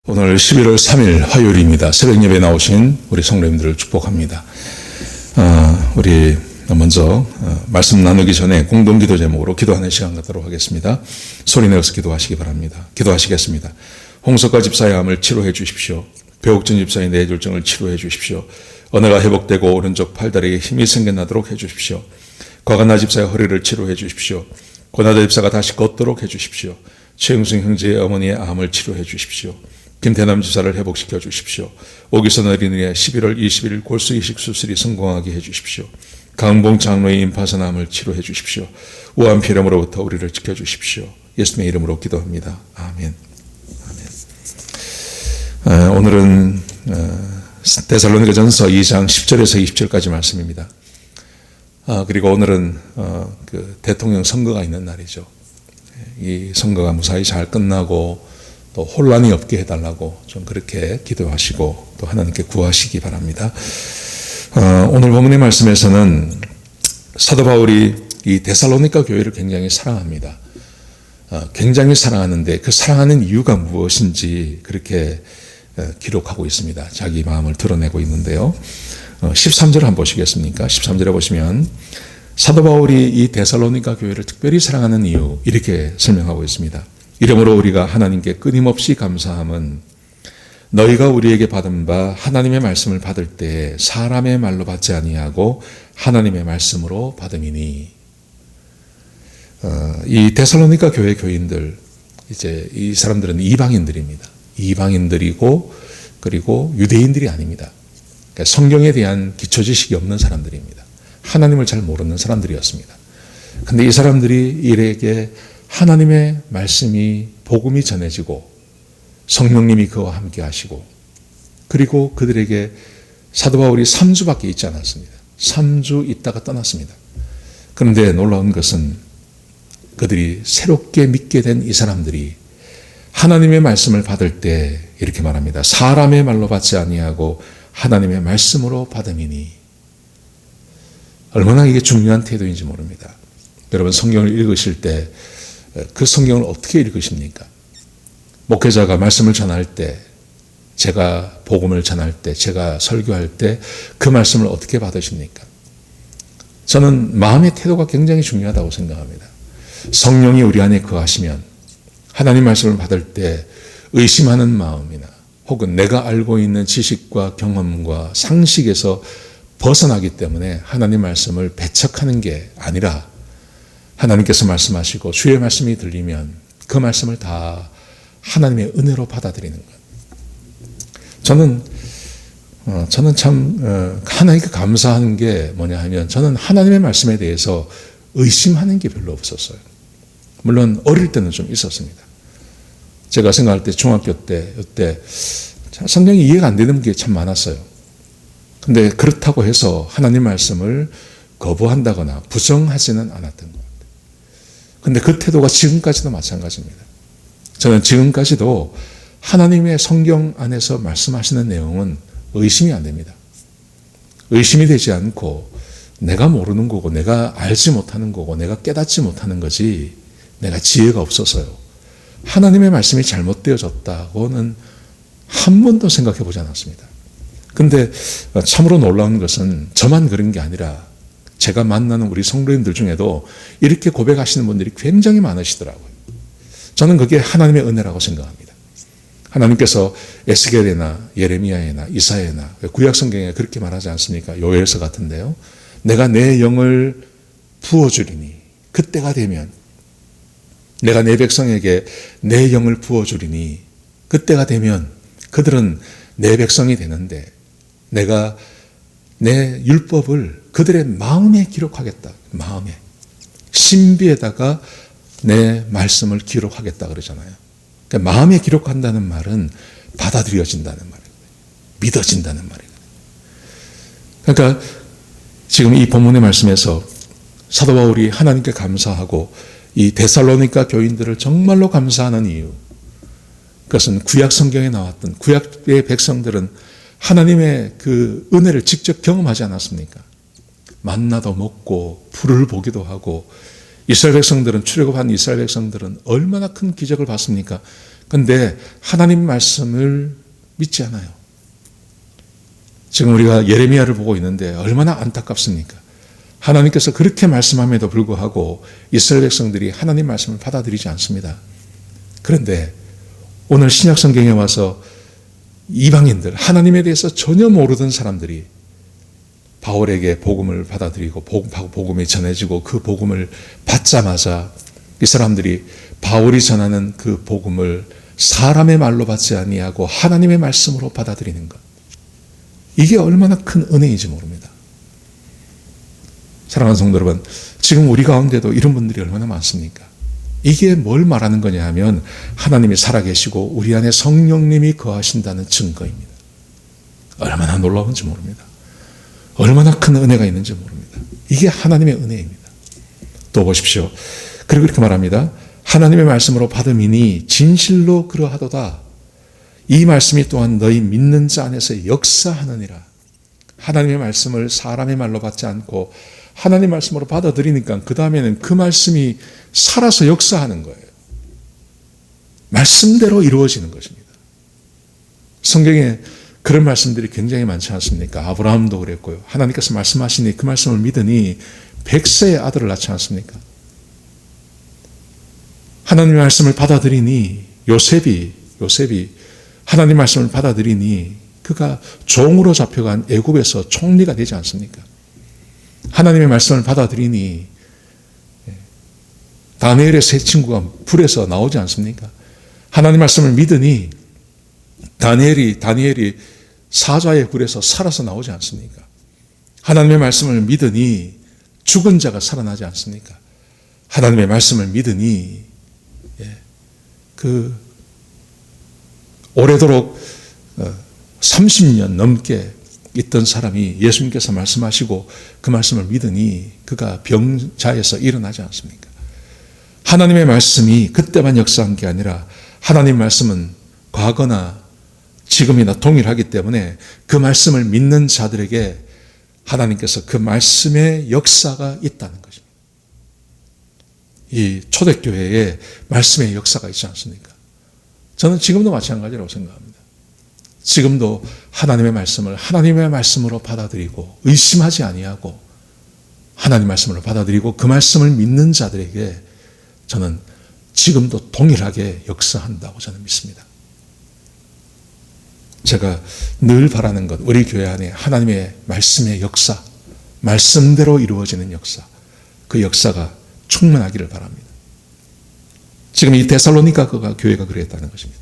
오늘 11월 3일 화요일입니다. 새벽 예배 나오신 우리 성도님들을 축복합니다. 우리 먼저 말씀 나누기 전에 공동기도 제목으로 기도하는 시간 갖도록 하겠습니다. 소리 내어서 기도하시기 바랍니다. 기도하시겠습니다. 홍석가 집사의 암을 치료해 주십시오. 배옥준 집사의 뇌졸중을 치료해 주십시오. 언어가 회복되고 오른쪽 팔다리에 힘이 생겨나도록 해 주십시오. 과간나 집사의 허리를 치료해 주십시오. 권하다 집사가 다시 걷도록 해 주십시오. 최영승 형제의 어머니의 암을 치료해 주십시오. 김태남 지사를 회복시켜 주십시오. 오기선 어린이의 11월 20일 골수 이식 수술이 성공하게 해 주십시오. 강봉 장로의 임파선암을 치료해 주십시오. 우한 폐렴으로부터 우리를 지켜 주십시오. 예수님의 이름으로 기도합니다. 아멘. 아멘. 오늘은 데살로니가전서 2장 10절에서 20절까지 말씀입니다. 그리고 오늘은 그 대통령 선거가 있는 날이죠. 이 선거가 무사히 잘 끝나고 또 혼란이 없게 해달라고 좀 그렇게 기도하시고 또 하나님께 구하시기 바랍니다. 오늘 본문의 말씀에서는 사도 바울이 이 데살로니가 교회를 굉장히 사랑합니다. 굉장히 사랑하는데 그 사랑하는 이유가 무엇인지 그렇게 기록하고 있습니다. 자기 마음을 드러내고 있는데요. 13절 한번 보시겠습니까? 13절에 보시면 사도 바울이 이 데살로니가 교회를 특별히 사랑하는 이유 이렇게 설명하고 있습니다. 이러므로 우리가 하나님께 끊임없이 감사함은 너희가 우리에게 받은 바 하나님의 말씀을 받을 때 사람의 말로 받지 아니하고 하나님의 말씀으로 받음이니. 이 데살로니가 교회 교인들 이제 이 사람들은 이방인들입니다. 이방인들이고 그리고 유대인들이 아닙니다. 그러니까 성경에 대한 기초 지식이 없는 사람들입니다. 하나님을 잘 모르는 사람들이었습니다. 근데 이 사람들이 이들에게 하나님의 말씀이 복음이 전해지고 성령님이 그와 함께 하시고 그리고 그들에게 사도 바울이 3주밖에 있지 않았습니다. 3주 있다가 떠났습니다. 그런데 놀라운 것은 그들이 새롭게 믿게 된 이 사람들이 하나님의 말씀을 받을 때 이렇게 말합니다. 사람의 말로 받지 아니하고 하나님의 말씀으로 받음이니. 얼마나 이게 중요한 태도인지 모릅니다. 여러분 성경을 읽으실 때 그 성경을 어떻게 읽으십니까? 목회자가 말씀을 전할 때, 제가 복음을 전할 때, 제가 설교할 때 그 말씀을 어떻게 받으십니까? 저는 마음의 태도가 굉장히 중요하다고 생각합니다. 성령이 우리 안에 거하시면 하나님 말씀을 받을 때 의심하는 마음이나 혹은 내가 알고 있는 지식과 경험과 상식에서 벗어나기 때문에 하나님 말씀을 배척하는 게 아니라 하나님께서 말씀하시고 주의 말씀이 들리면 그 말씀을 다 하나님의 은혜로 받아들이는 것. 저는 참 하나님께 감사한 게 뭐냐 하면 저는 하나님의 말씀에 대해서 의심하는 게 별로 없었어요. 물론 어릴 때는 좀 있었습니다. 제가 생각할 때 중학교 때 이때 성경이 이해가 안 되는 게 참 많았어요. 근데 그렇다고 해서 하나님 말씀을 거부한다거나 부정하지는 않았던 것 같아요. 근데 그 태도가 지금까지도 마찬가지입니다. 저는 지금까지도 하나님의 성경 안에서 말씀하시는 내용은 의심이 안 됩니다. 의심이 되지 않고 내가 모르는 거고 내가 알지 못하는 거고 내가 깨닫지 못하는 거지 내가 지혜가 없어서요. 하나님의 말씀이 잘못되어졌다고는 한 번도 생각해 보지 않았습니다. 근데 참으로 놀라운 것은 저만 그런 게 아니라 제가 만나는 우리 성도님들 중에도 이렇게 고백하시는 분들이 굉장히 많으시더라고요. 저는 그게 하나님의 은혜라고 생각합니다. 하나님께서 에스겔에나 예레미야에나 이사야에나 구약 성경에 그렇게 말하지 않습니까? 요엘서 같은데요. 내가 내 영을 부어주리니 그때가 되면 내가 내 백성에게 내 영을 부어주리니 그때가 되면 그들은 내 백성이 되는데 내가 내 율법을 그들의 마음에 기록하겠다. 마음에. 신비에다가 내 말씀을 기록하겠다 그러잖아요. 그러니까 마음에 기록한다는 말은 받아들여진다는 말이에요. 믿어진다는 말이에요. 그러니까 지금 이 본문의 말씀에서 사도 바울이 하나님께 감사하고 이 데살로니가 교인들을 정말로 감사하는 이유. 그것은 구약 성경에 나왔던 구약의 백성들은 하나님의 그 은혜를 직접 경험하지 않았습니까? 만나도 먹고 불을 보기도 하고 이스라엘 백성들은 출애굽한 이스라엘 백성들은 얼마나 큰 기적을 봤습니까? 그런데 하나님 말씀을 믿지 않아요. 지금 우리가 예레미야를 보고 있는데 얼마나 안타깝습니까? 하나님께서 그렇게 말씀함에도 불구하고 이스라엘 백성들이 하나님 말씀을 받아들이지 않습니다. 그런데 오늘 신약 성경에 와서 이방인들, 하나님에 대해서 전혀 모르던 사람들이 바울에게 복음을 받아들이고 복음이 전해지고 그 복음을 받자마자 이 사람들이 바울이 전하는 그 복음을 사람의 말로 받지 아니하고 하나님의 말씀으로 받아들이는 것. 이게 얼마나 큰 은혜인지 모릅니다. 사랑하는 성도 여러분, 지금 우리 가운데도 이런 분들이 얼마나 많습니까? 이게 뭘 말하는 거냐 하면 하나님이 살아계시고 우리 안에 성령님이 거하신다는 증거입니다. 얼마나 놀라운지 모릅니다. 얼마나 큰 은혜가 있는지 모릅니다. 이게 하나님의 은혜입니다. 또 보십시오. 그리고 이렇게 말합니다. 하나님의 말씀으로 받음이니 진실로 그러하도다. 이 말씀이 또한 너희 믿는 자 안에서 역사하느니라. 하나님의 말씀을 사람의 말로 받지 않고 하나님 말씀으로 받아들이니까 그 다음에는 그 말씀이 살아서 역사하는 거예요. 말씀대로 이루어지는 것입니다. 성경에 그런 말씀들이 굉장히 많지 않습니까? 아브라함도 그랬고요. 하나님께서 말씀하시니 그 말씀을 믿으니 100세의 아들을 낳지 않습니까? 하나님의 말씀을 받아들이니 요셉이 하나님 말씀을 받아들이니 그가 종으로 잡혀간 애굽에서 총리가 되지 않습니까? 하나님의 말씀을 받아들이니 다니엘의 세 친구가 불에서 나오지 않습니까? 하나님 말씀을 믿으니 다니엘이 사자의 불에서 살아서 나오지 않습니까? 하나님의 말씀을 믿으니 죽은 자가 살아나지 않습니까? 하나님의 말씀을 믿으니 그 오래도록 30년 넘게 있던 사람이 예수님께서 말씀하시고 그 말씀을 믿으니 그가 병자에서 일어나지 않습니까? 하나님의 말씀이 그때만 역사한 게 아니라 하나님 말씀은 과거나 지금이나 동일하기 때문에 그 말씀을 믿는 자들에게 하나님께서 그 말씀의 역사가 있다는 것입니다. 이 초대교회에 말씀의 역사가 있지 않습니까? 저는 지금도 마찬가지라고 생각합니다. 지금도 하나님의 말씀을 하나님의 말씀으로 받아들이고 의심하지 아니하고 하나님 말씀으로 받아들이고 그 말씀을 믿는 자들에게 저는 지금도 동일하게 역사한다고 저는 믿습니다. 제가 늘 바라는 것, 우리 교회 안에 하나님의 말씀의 역사, 말씀대로 이루어지는 역사, 그 역사가 충만하기를 바랍니다. 지금 이 데살로니가 교회가 그랬다는 것입니다.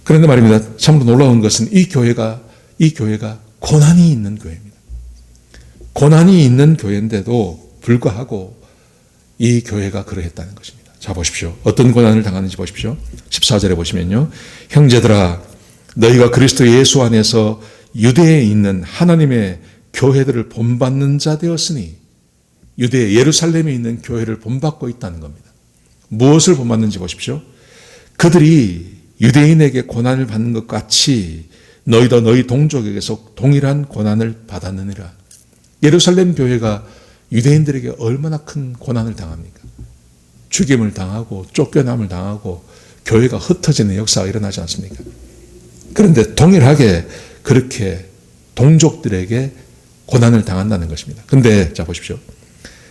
그런데 말입니다. 참으로 놀라운 것은 이 교회가 고난이 있는 교회입니다. 고난이 있는 교회인데도 불구하고 이 교회가 그러했다는 것입니다. 자, 보십시오. 어떤 고난을 당하는지 보십시오. 14절에 보시면요. 형제들아, 너희가 그리스도 예수 안에서 유대에 있는 하나님의 교회들을 본받는 자 되었으니, 유대 예루살렘에 있는 교회를 본받고 있다는 겁니다. 무엇을 본받는지 보십시오. 그들이 유대인에게 고난을 받는 것 같이 너희도 너희 동족에게서 동일한 고난을 받았느니라. 예루살렘 교회가 유대인들에게 얼마나 큰 고난을 당합니까? 죽임을 당하고 쫓겨남을 당하고 교회가 흩어지는 역사가 일어나지 않습니까? 그런데 동일하게 그렇게 동족들에게 고난을 당한다는 것입니다. 그런데 자 보십시오.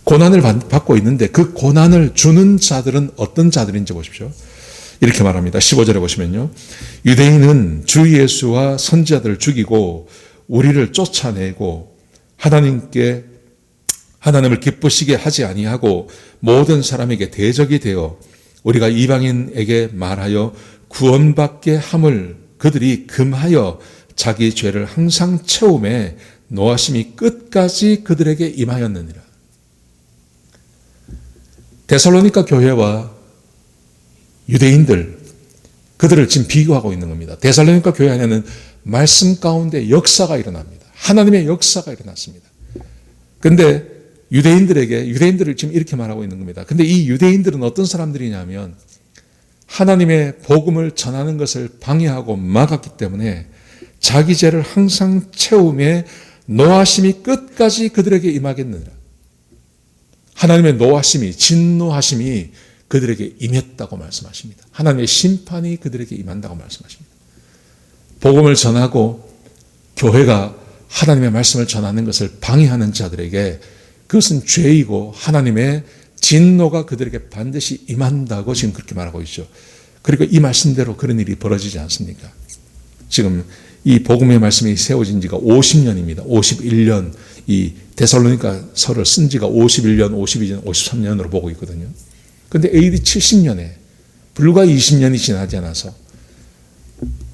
고난을 받고 있는데 그 고난을 주는 자들은 어떤 자들인지 보십시오. 이렇게 말합니다. 15절에 보시면요. 유대인은 주 예수와 선지자들을 죽이고 우리를 쫓아내고 하나님을 기쁘시게 하지 아니하고 모든 사람에게 대적이 되어 우리가 이방인에게 말하여 구원받게 함을 그들이 금하여 자기 죄를 항상 채우매 노하심이 끝까지 그들에게 임하였느니라. 데살로니가 교회와 유대인들, 그들을 지금 비교하고 있는 겁니다. 데살로니가 교회 안에는 말씀 가운데 역사가 일어납니다. 하나님의 역사가 일어났습니다. 그런데 유대인들을 지금 이렇게 말하고 있는 겁니다. 근데 이 유대인들은 어떤 사람들이냐면 하나님의 복음을 전하는 것을 방해하고 막았기 때문에 자기 죄를 항상 채우며 노하심이 끝까지 그들에게 임하겠느니라. 하나님의 노하심이, 진노하심이 그들에게 임했다고 말씀하십니다. 하나님의 심판이 그들에게 임한다고 말씀하십니다. 복음을 전하고 교회가 하나님의 말씀을 전하는 것을 방해하는 자들에게 그것은 죄이고 하나님의 진노가 그들에게 반드시 임한다고 지금 그렇게 말하고 있죠. 그리고 이 말씀대로 그런 일이 벌어지지 않습니까? 지금 이 복음의 말씀이 세워진 지가 50년입니다. 51년, 이 데살로니가서를 쓴 지가 51년, 52년, 53년으로 보고 있거든요. 그런데 AD 70년에 불과 20년이 지나지 않아서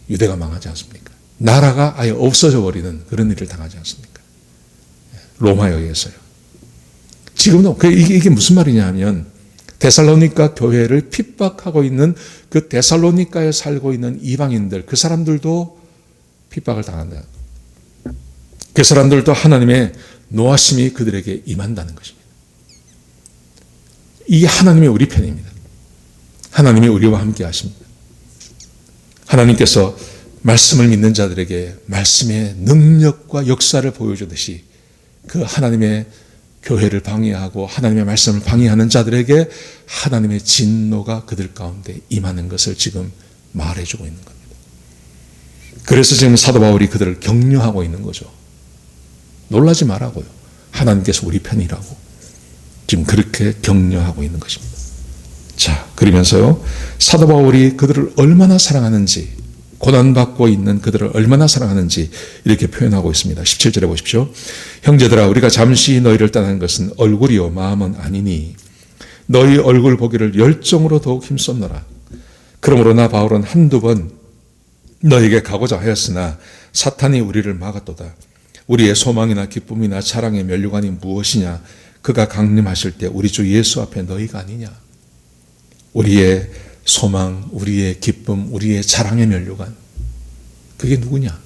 유대가 망하지 않습니까? 나라가 아예 없어져 버리는 그런 일을 당하지 않습니까? 로마에 의해서요. 지금도 이게 무슨 말이냐 하면 데살로니가 교회를 핍박하고 있는 그 데살로니가에 살고 있는 이방인들, 그 사람들도 핍박을 당한다. 그 사람들도 하나님의 노하심이 그들에게 임한다는 것입니다. 이 하나님의 우리 편입니다. 하나님이 우리와 함께 하십니다. 하나님께서 말씀을 믿는 자들에게 말씀의 능력과 역사를 보여주듯이 그 하나님의 교회를 방해하고 하나님의 말씀을 방해하는 자들에게 하나님의 진노가 그들 가운데 임하는 것을 지금 말해주고 있는 겁니다. 그래서 지금 사도 바울이 그들을 격려하고 있는 거죠. 놀라지 말라고요. 하나님께서 우리 편이라고 지금 그렇게 격려하고 있는 것입니다. 자, 그러면서요, 사도 바울이 그들을 얼마나 사랑하는지, 고난받고 있는 그들을 얼마나 사랑하는지 이렇게 표현하고 있습니다. 17절에 보십시오. 형제들아, 우리가 잠시 너희를 떠나는 것은 얼굴이요 마음은 아니니 너희 얼굴 보기를 열정으로 더욱 힘썼노라. 그러므로 나 바울은 한두 번 너에게 가고자 하였으나 사탄이 우리를 막았도다. 우리의 소망이나 기쁨이나 자랑의 면류관이 무엇이냐? 그가 강림하실 때 우리 주 예수 앞에 너희가 아니냐? 우리의 소망, 우리의 기쁨, 우리의 자랑의 면류관, 그게 누구냐?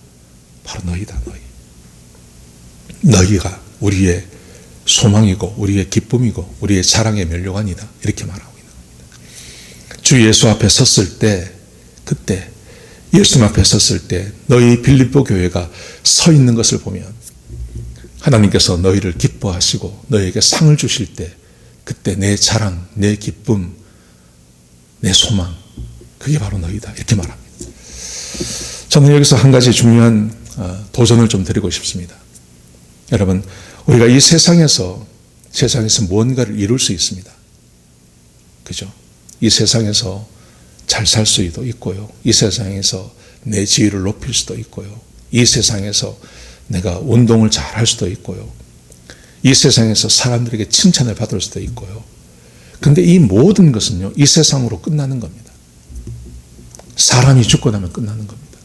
바로 너희다. 너희가 우리의 소망이고 우리의 기쁨이고 우리의 자랑의 면류관이다. 이렇게 말하고 있는 겁니다. 주 예수 앞에 섰을 때, 그때 예수님 앞에 섰을 때 너희 빌립보 교회가 서 있는 것을 보면 하나님께서 너희를 기뻐하시고 너희에게 상을 주실 때 그때 내 자랑, 내 기쁨, 내 소망, 그게 바로 너희다. 이렇게 말합니다. 저는 여기서 한 가지 중요한 도전을 좀 드리고 싶습니다. 여러분, 우리가 이 세상에서 무언가를 이룰 수 있습니다. 그죠? 이 세상에서 잘 살 수도 있고요. 이 세상에서 내 지위를 높일 수도 있고요. 이 세상에서 내가 운동을 잘 할 수도 있고요. 이 세상에서 사람들에게 칭찬을 받을 수도 있고요. 그런데 이 모든 것은요, 이 세상으로 끝나는 겁니다. 사람이 죽고 나면 끝나는 겁니다.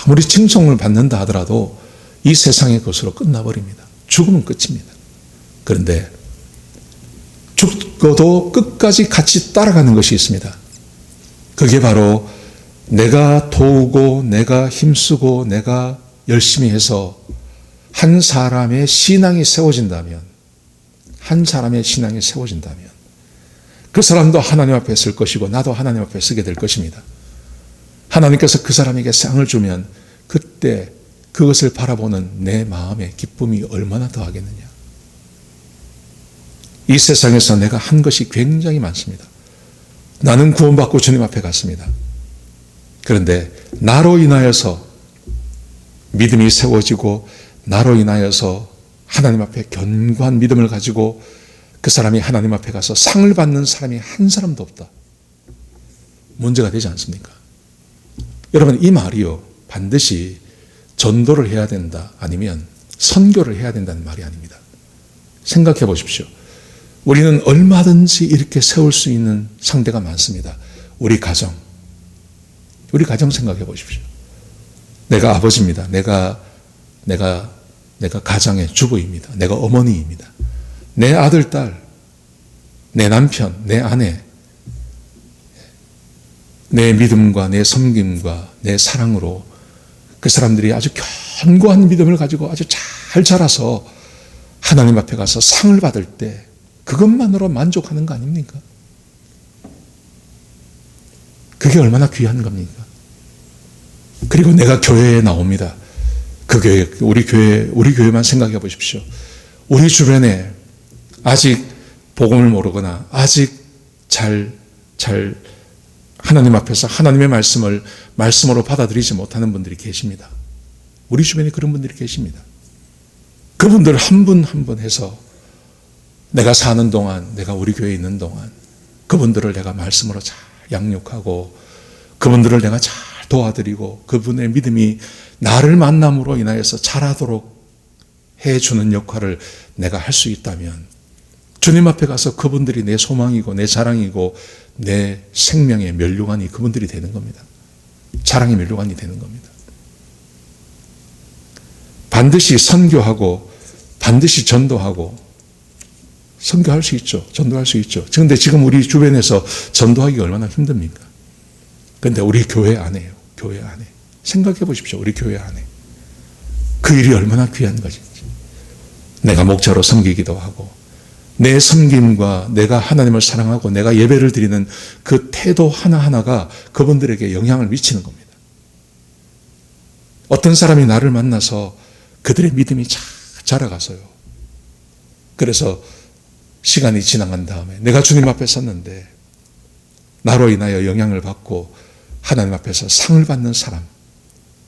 아무리 칭송을 받는다 하더라도 이 세상의 것으로 끝나버립니다. 죽으면 끝입니다. 그런데 죽어도 끝까지 같이 따라가는 것이 있습니다. 그게 바로 내가 도우고 내가 힘쓰고 내가 열심히 해서 한 사람의 신앙이 세워진다면, 그 사람도 하나님 앞에 설 것이고 나도 하나님 앞에 서게 될 것입니다. 하나님께서 그 사람에게 상을 주면 그때 그것을 바라보는 내 마음의 기쁨이 얼마나 더하겠느냐. 이 세상에서 내가 한 것이 굉장히 많습니다. 나는 구원받고 주님 앞에 갔습니다. 그런데 나로 인하여서 믿음이 세워지고 나로 인하여서 하나님 앞에 견고한 믿음을 가지고 그 사람이 하나님 앞에 가서 상을 받는 사람이 한 사람도 없다. 문제가 되지 않습니까? 여러분, 이 말이요, 반드시 전도를 해야 된다, 아니면 선교를 해야 된다는 말이 아닙니다. 생각해 보십시오. 우리는 얼마든지 이렇게 세울 수 있는 상대가 많습니다. 우리 가정 생각해 보십시오. 내가 아버지입니다. 내가 가장의 주부입니다. 내가 어머니입니다. 내 아들, 딸, 내 남편, 내 아내, 내 믿음과 내 섬김과 내 사랑으로 그 사람들이 아주 견고한 믿음을 가지고 아주 잘 자라서 하나님 앞에 가서 상을 받을 때 그것만으로 만족하는 거 아닙니까? 그게 얼마나 귀한 겁니까? 그리고 내가 교회에 나옵니다. 그 교회, 우리 교회만 생각해 보십시오. 우리 주변에 아직 복음을 모르거나 아직 잘 하나님 앞에서 하나님의 말씀을 말씀으로 받아들이지 못하는 분들이 계십니다. 우리 주변에 그런 분들이 계십니다. 그분들 한 분 한 분 해서 내가 사는 동안, 내가 우리 교회에 있는 동안 그분들을 내가 말씀으로 잘 양육하고 그분들을 내가 잘 도와드리고 그분의 믿음이 나를 만남으로 인하여서 자라도록 해주는 역할을 내가 할 수 있다면 주님 앞에 가서 그분들이 내 소망이고 내 자랑이고 내 생명의 면류관이 그분들이 되는 겁니다. 자랑의 면류관이 되는 겁니다. 반드시 선교하고 반드시 전도하고 선교할 수 있죠. 전도할 수 있죠. 그런데 지금 우리 주변에서 전도하기가 얼마나 힘듭니까? 그런데 우리 교회 안에요. 교회 안에. 생각해 보십시오. 우리 교회 안에. 그 일이 얼마나 귀한 것인지. 내가 목자로 섬기기도 하고 내 섬김과 내가 하나님을 사랑하고 내가 예배를 드리는 그 태도 하나하나가 그분들에게 영향을 미치는 겁니다. 어떤 사람이 나를 만나서 그들의 믿음이 자라가서요. 그래서 시간이 지나간 다음에 내가 주님 앞에 섰는데 나로 인하여 영향을 받고 하나님 앞에서 상을 받는 사람,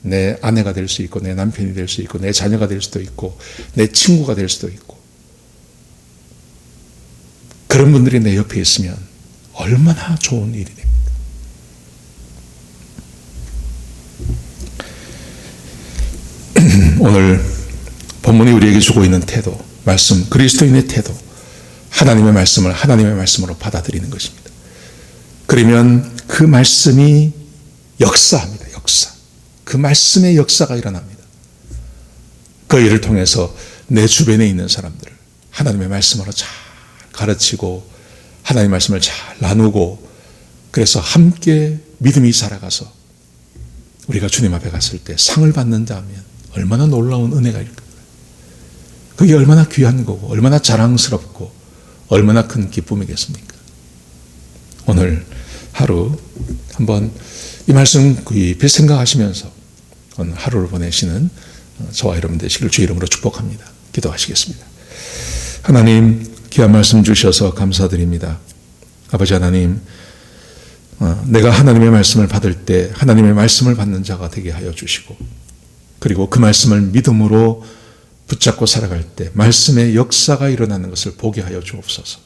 내 아내가 될 수 있고 내 남편이 될 수 있고 내 자녀가 될 수도 있고 내 친구가 될 수도 있고 그런 분들이 내 옆에 있으면 얼마나 좋은 일이 됩니까? 오늘 본문이 우리에게 주고 있는 태도, 말씀, 그리스도인의 태도, 하나님의 말씀을 하나님의 말씀으로 받아들이는 것입니다. 그러면 그 말씀이 역사합니다. 역사. 그 말씀의 역사가 일어납니다. 그 일을 통해서 내 주변에 있는 사람들을 하나님의 말씀으로 잘 가르치고 하나님의 말씀을 잘 나누고 그래서 함께 믿음이 자라가서 우리가 주님 앞에 갔을 때 상을 받는다면 얼마나 놀라운 은혜가 일까요? 그게 얼마나 귀한 거고 얼마나 자랑스럽고 얼마나 큰 기쁨이겠습니까? 오늘 하루 한번 이 말씀 깊이 생각하시면서 오늘 하루를 보내시는 저와 여러분 되시길 주의 이름으로 축복합니다. 기도하시겠습니다. 하나님 귀한 말씀 주셔서 감사드립니다. 아버지 하나님, 내가 하나님의 말씀을 받을 때 하나님의 말씀을 받는 자가 되게 하여 주시고 그리고 그 말씀을 믿음으로 붙잡고 살아갈 때 말씀의 역사가 일어나는 것을 보게 하여 주옵소서.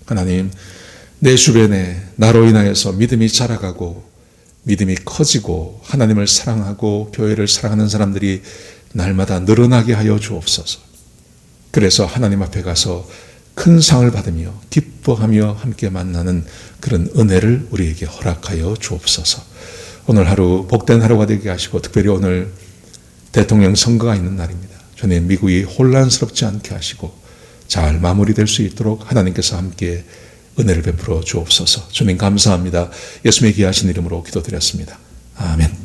하나님, 내 주변에 나로 인하여서 믿음이 자라가고 믿음이 커지고 하나님을 사랑하고 교회를 사랑하는 사람들이 날마다 늘어나게 하여 주옵소서. 그래서 하나님 앞에 가서 큰 상을 받으며 기뻐하며 함께 만나는 그런 은혜를 우리에게 허락하여 주옵소서. 오늘 하루 복된 하루가 되게 하시고 특별히 오늘 대통령 선거가 있는 날입니다. 주님, 미국이 혼란스럽지 않게 하시고 잘 마무리될 수 있도록 하나님께서 함께 은혜를 베풀어 주옵소서. 주님 감사합니다. 예수님의 귀하신 이름으로 기도드렸습니다. 아멘.